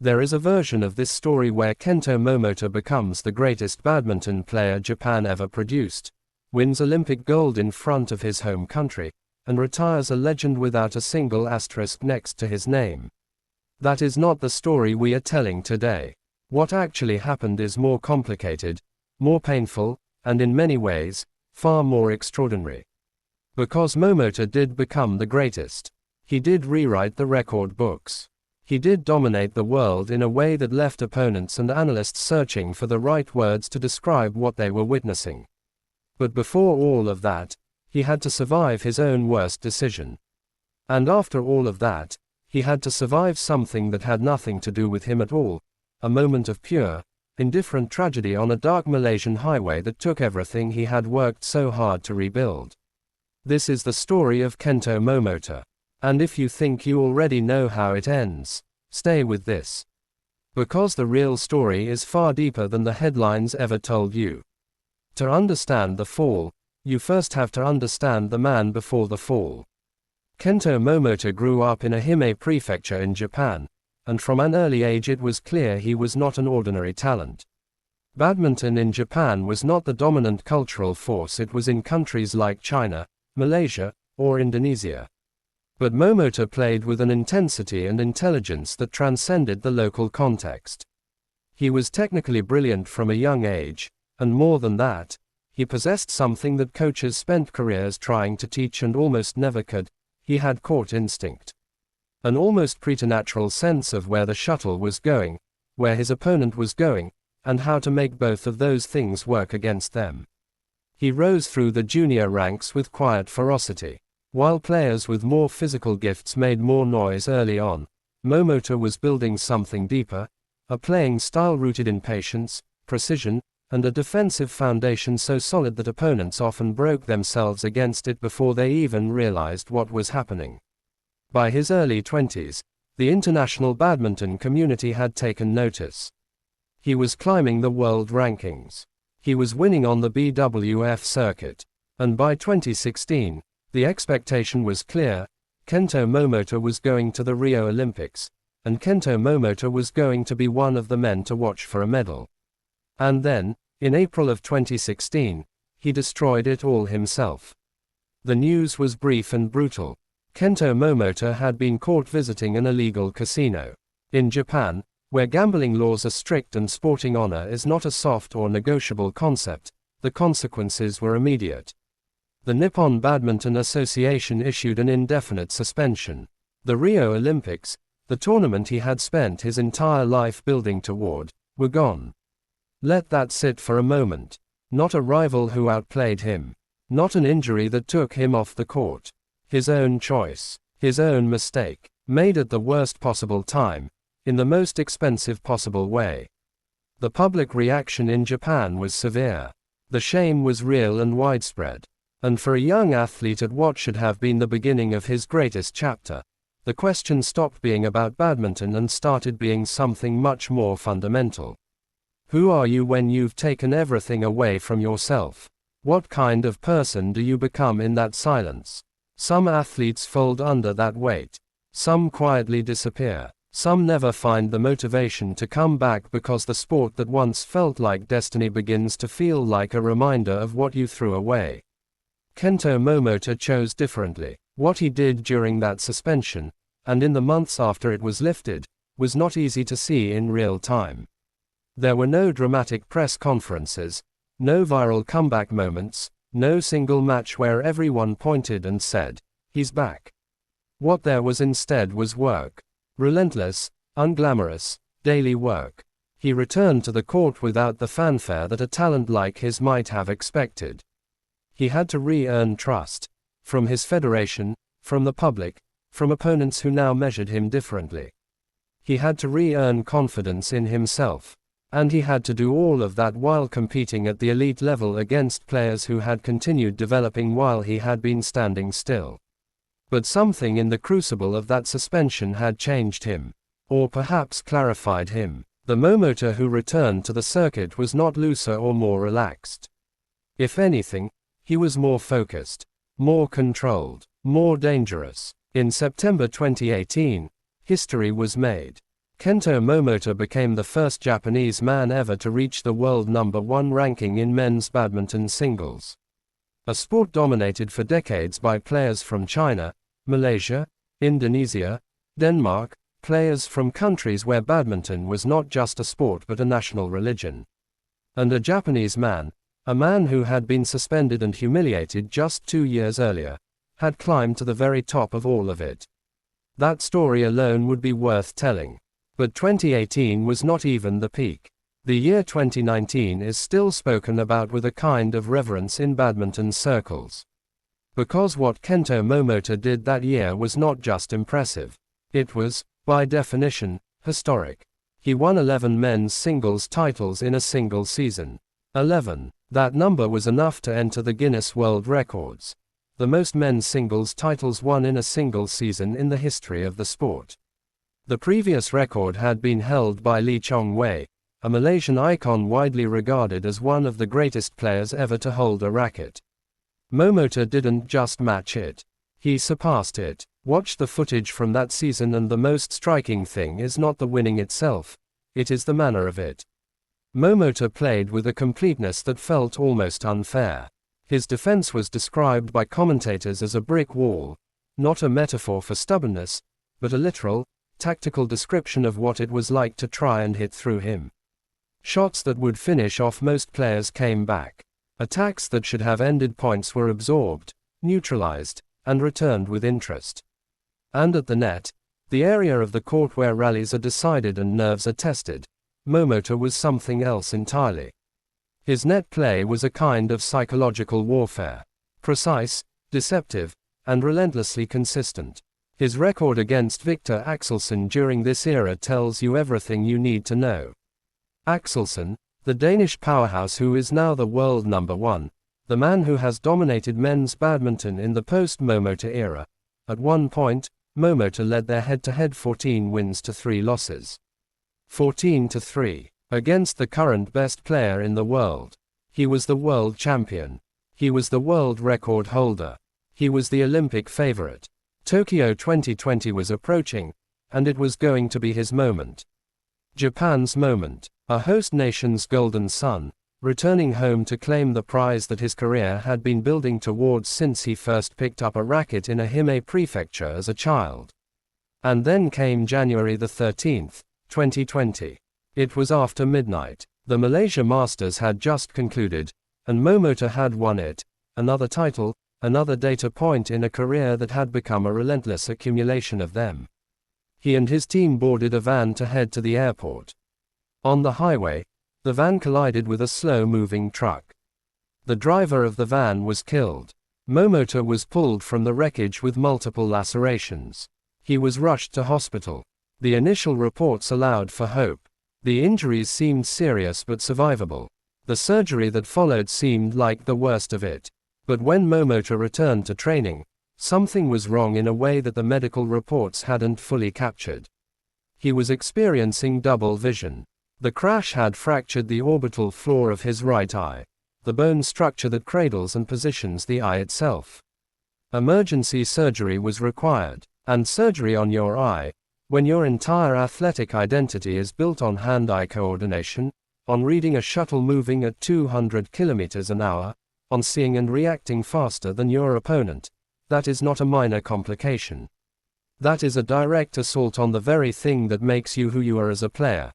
There is a version of this story where Kento Momota becomes the greatest badminton player Japan ever produced, wins Olympic gold in front of his home country, and retires a legend without a single asterisk next to his name. That is not the story we are telling today. What actually happened is more complicated, more painful, and in many ways, far more extraordinary. Because Momota did become the greatest. He did rewrite the record books. He did dominate the world in a way that left opponents and analysts searching for the right words to describe what they were witnessing. But before all of that, he had to survive his own worst decision. And after all of that, he had to survive something that had nothing to do with him at all, a moment of pure, indifferent tragedy on a dark Malaysian highway that took everything he had worked so hard to rebuild. This is the story of Kento Momota. And if you think you already know how it ends, stay with this. Because the real story is far deeper than the headlines ever told you. To understand the fall, you first have to understand the man before the fall. Kento Momota grew up in Ehime Prefecture in Japan, and from an early age it was clear he was not an ordinary talent. Badminton in Japan was not the dominant cultural force it was in countries like China, Malaysia, or Indonesia. But Momota played with an intensity and intelligence that transcended the local context. He was technically brilliant from a young age, and more than that, he possessed something that coaches spent careers trying to teach and almost never could. He had court instinct. An almost preternatural sense of where the shuttle was going, where his opponent was going, and how to make both of those things work against them. He rose through the junior ranks with quiet ferocity. While players with more physical gifts made more noise early on, Momota was building something deeper, a playing style rooted in patience, precision, and a defensive foundation so solid that opponents often broke themselves against it before they even realized what was happening. By his early 20s, the international badminton community had taken notice. He was climbing the world rankings. He was winning on the BWF circuit. And by 2016, the expectation was clear: Kento Momota was going to the Rio Olympics, and Kento Momota was going to be one of the men to watch for a medal. And then, in April of 2016, he destroyed it all himself. The news was brief and brutal. Kento Momota had been caught visiting an illegal casino. In Japan, where gambling laws are strict and sporting honor is not a soft or negotiable concept, the consequences were immediate. The Nippon Badminton Association issued an indefinite suspension. The Rio Olympics, the tournament he had spent his entire life building toward, were gone. Let that sit for a moment. Not a rival who outplayed him. Not an injury that took him off the court. His own choice. His own mistake. Made at the worst possible time. In the most expensive possible way. The public reaction in Japan was severe. The shame was real and widespread. And for a young athlete at what should have been the beginning of his greatest chapter, the question stopped being about badminton and started being something much more fundamental. Who are you when you've taken everything away from yourself? What kind of person do you become in that silence? Some athletes fold under that weight. Some quietly disappear. Some never find the motivation to come back because the sport that once felt like destiny begins to feel like a reminder of what you threw away. Kento Momota chose differently. What he did during that suspension, and in the months after it was lifted, was not easy to see in real time. There were no dramatic press conferences, no viral comeback moments, no single match where everyone pointed and said, "He's back." What there was instead was work. Relentless, unglamorous, daily work. He returned to the court without the fanfare that a talent like his might have expected. He had to re-earn trust. From his federation, from the public, from opponents who now measured him differently. He had to re-earn confidence in himself. And he had to do all of that while competing at the elite level against players who had continued developing while he had been standing still. But something in the crucible of that suspension had changed him. Or perhaps clarified him. The Momota who returned to the circuit was not looser or more relaxed. If anything, he was more focused, more controlled, more dangerous. In September 2018, history was made. Kento Momota became the first Japanese man ever to reach the world #1 ranking in men's badminton singles. A sport dominated for decades by players from China, Malaysia, Indonesia, Denmark, players from countries where badminton was not just a sport but a national religion. And a Japanese man, a man who had been suspended and humiliated just 2 years earlier, had climbed to the very top of all of it. That story alone would be worth telling. But 2018 was not even the peak. The year 2019 is still spoken about with a kind of reverence in badminton circles. Because what Kento Momota did that year was not just impressive. It was, by definition, historic. He won 11 men's singles titles in a single season. 11. That number was enough to enter the Guinness World Records. The most men's singles titles won in a single season in the history of the sport. The previous record had been held by Lee Chong-wei, a Malaysian icon widely regarded as one of the greatest players ever to hold a racket. Momota didn't just match it. He surpassed it. Watch the footage from that season, and the most striking thing is not the winning itself, it is the manner of it. Momota played with a completeness that felt almost unfair. His defense was described by commentators as a brick wall, not a metaphor for stubbornness, but a literal, tactical description of what it was like to try and hit through him. Shots that would finish off most players came back. Attacks that should have ended points were absorbed, neutralized, and returned with interest. And at the net, the area of the court where rallies are decided and nerves are tested, Momota was something else entirely. His net play was a kind of psychological warfare. Precise, deceptive, and relentlessly consistent. His record against Victor Axelsen during this era tells you everything you need to know. Axelsen, the Danish powerhouse who is now the world #1, the man who has dominated men's badminton in the post-Momota era. At one point, Momota led their head-to-head 14 wins to 3 losses. 14-3. Against the current best player in the world. He was the world champion. He was the world record holder. He was the Olympic favorite. Tokyo 2020 was approaching, and it was going to be his moment. Japan's moment. A host nation's golden son, returning home to claim the prize that his career had been building towards since he first picked up a racket in Ehime Prefecture as a child. And then came January the 13th, 2020. It was after midnight. The Malaysia Masters had just concluded, and Momota had won it. Another title, another data point in a career that had become a relentless accumulation of them. He and his team boarded a van to head to the airport. On the highway, the van collided with a slow-moving truck. The driver of the van was killed. Momota was pulled from the wreckage with multiple lacerations. He was rushed to hospital. The initial reports allowed for hope. The injuries seemed serious but survivable. The surgery that followed seemed like the worst of it. But when Momota returned to training, something was wrong in a way that the medical reports hadn't fully captured. He was experiencing double vision. The crash had fractured the orbital floor of his right eye, the bone structure that cradles and positions the eye itself. Emergency surgery was required, and surgery on your eye, when your entire athletic identity is built on hand-eye coordination, on reading a shuttle moving at 200 kilometers an hour, on seeing and reacting faster than your opponent, that is not a minor complication. That is a direct assault on the very thing that makes you who you are as a player.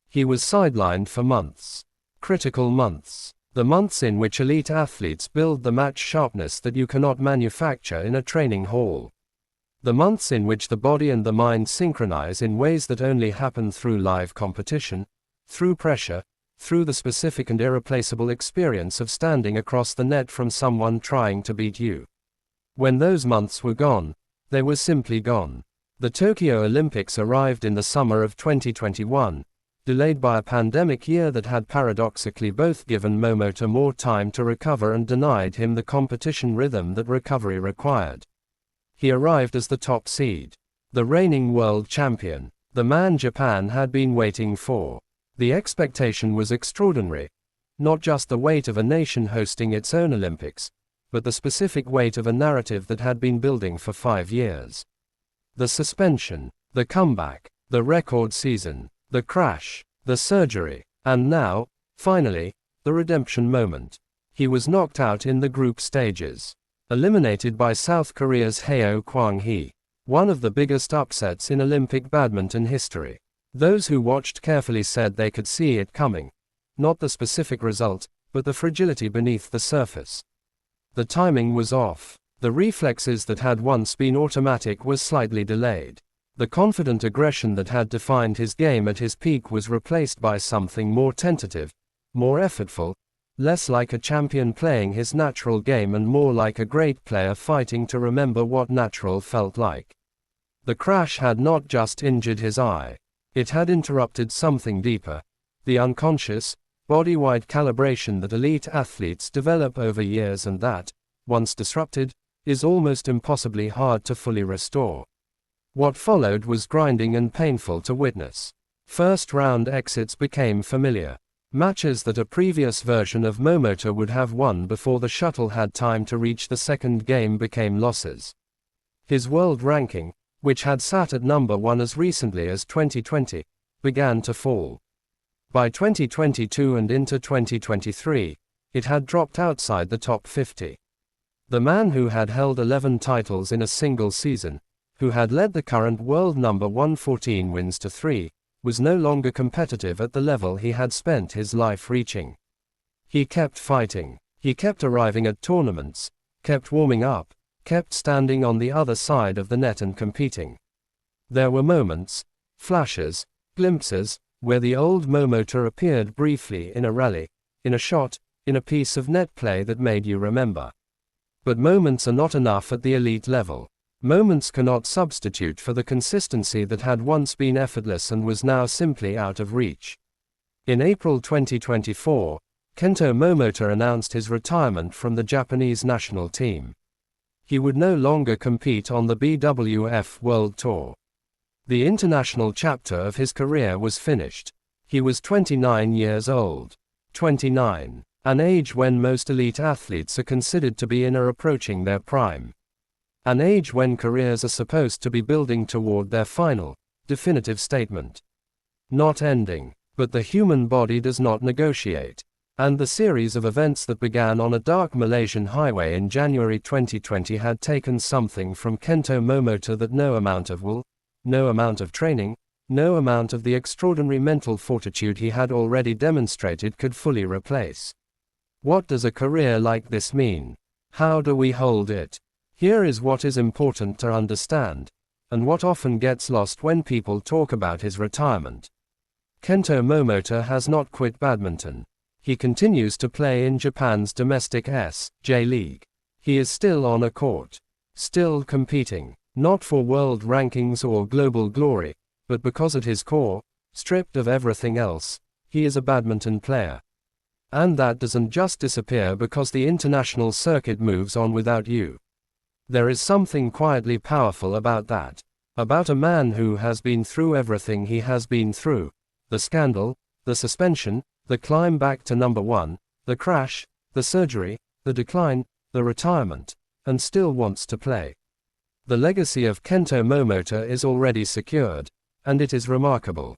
He was sidelined for months. Critical months. The months in which elite athletes build the match sharpness that you cannot manufacture in a training hall. The months in which the body and the mind synchronize in ways that only happen through live competition, through pressure, through the specific and irreplaceable experience of standing across the net from someone trying to beat you. When those months were gone, they were simply gone. The Tokyo Olympics arrived in the summer of 2021. Delayed by a pandemic year that had paradoxically both given Momota more time to recover and denied him the competition rhythm that recovery required. He arrived as the top seed, the reigning world champion, the man Japan had been waiting for. The expectation was extraordinary, not just the weight of a nation hosting its own Olympics, but the specific weight of a narrative that had been building for 5 years. The suspension, the comeback, The record season, the crash, the surgery, and now, finally, the redemption moment. He was knocked out in the group stages. Eliminated by South Korea's Heo Kwang-hee. One of the biggest upsets in Olympic badminton history. Those who watched carefully said they could see it coming. Not the specific result, but the fragility beneath the surface. The timing was off. The reflexes that had once been automatic were slightly delayed. The confident aggression that had defined his game at his peak was replaced by something more tentative, more effortful, less like a champion playing his natural game and more like a great player fighting to remember what natural felt like. The crash had not just injured his eye. It had interrupted something deeper. The unconscious, body-wide calibration that elite athletes develop over years and that, once disrupted, is almost impossibly hard to fully restore. What followed was grinding and painful to witness. First-round exits became familiar. Matches that a previous version of Momota would have won before the shuttle had time to reach the second game became losses. His world ranking, which had sat at number 1 as recently as 2020, began to fall. By 2022 and into 2023, it had dropped outside the top 50. The man who had held 11 titles in a single season, who had led the current world number 1 14 wins to 3, was no longer competitive at the level he had spent his life reaching. He kept fighting. He kept arriving at tournaments, kept warming up, kept standing on the other side of the net and competing. There were moments, flashes, glimpses, where the old Momota appeared briefly in a rally, in a shot, in a piece of net play that made you remember. But moments are not enough at the elite level. Moments cannot substitute for the consistency that had once been effortless and was now simply out of reach. In April 2024, Kento Momota announced his retirement from the Japanese national team. He would no longer compete on the BWF World Tour. The international chapter of his career was finished. He was 29 years old. 29. An age when most elite athletes are considered to be in or approaching their prime. An age when careers are supposed to be building toward their final, definitive statement. Not ending. But the human body does not negotiate. And the series of events that began on a dark Malaysian highway in January 2020 had taken something from Kento Momota that no amount of will, no amount of training, no amount of the extraordinary mental fortitude he had already demonstrated could fully replace. What does a career like this mean? How do we hold it? Here is what is important to understand, and what often gets lost when people talk about his retirement. Kento Momota has not quit badminton. He continues to play in Japan's domestic J League. He is still on a court. Still competing. Not for world rankings or global glory, but because at his core, stripped of everything else, he is a badminton player. And that doesn't just disappear because the international circuit moves on without you. There is something quietly powerful about that. About a man who has been through everything he has been through. The scandal, the suspension, the climb back to number 1, the crash, the surgery, the decline, the retirement, and still wants to play. The legacy of Kento Momota is already secured, and it is remarkable.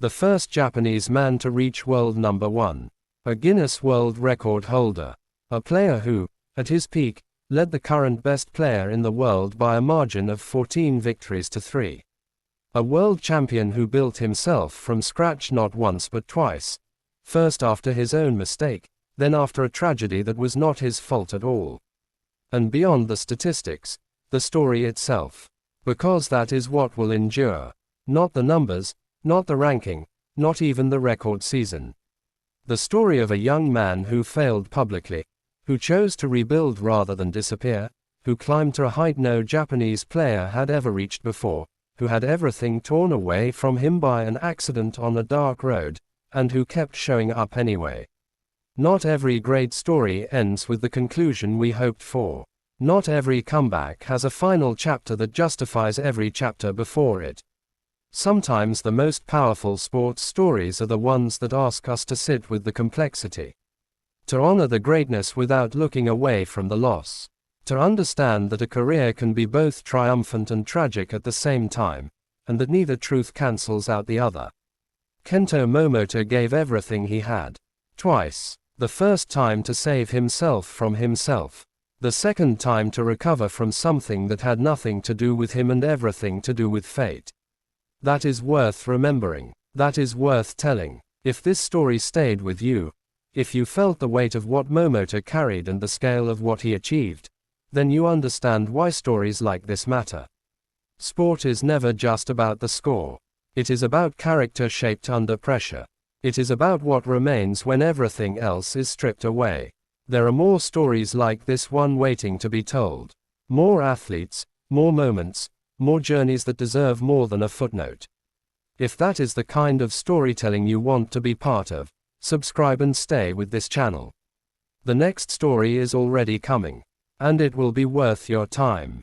The first Japanese man to reach world number 1. A Guinness World Record holder. A player who, at his peak, led the current best player in the world by a margin of 14 victories to 3. A world champion who built himself from scratch not once but twice. First after his own mistake, then after a tragedy that was not his fault at all. And beyond the statistics, the story itself. Because that is what will endure. Not the numbers, not the ranking, not even the record season. The story of a young man who failed publicly, who chose to rebuild rather than disappear, who climbed to a height no Japanese player had ever reached before, who had everything torn away from him by an accident on a dark road, and who kept showing up anyway. Not every great story ends with the conclusion we hoped for. Not every comeback has a final chapter that justifies every chapter before it. Sometimes the most powerful sports stories are the ones that ask us to sit with the complexity. To honor the greatness without looking away from the loss. To understand that a career can be both triumphant and tragic at the same time. and that neither truth cancels out the other. Kento Momota gave everything he had. Twice. The first time to save himself from himself. The second time to recover from something that had nothing to do with him and everything to do with fate. That is worth remembering. That is worth telling. If this story stayed with you, if you felt the weight of what Momota carried and the scale of what he achieved, then you understand why stories like this matter. Sport is never just about the score. It is about character shaped under pressure. It is about what remains when everything else is stripped away. There are more stories like this one waiting to be told. More athletes, more moments, more journeys that deserve more than a footnote. If that is the kind of storytelling you want to be part of, subscribe and stay with this channel. The next story is already coming, and it will be worth your time.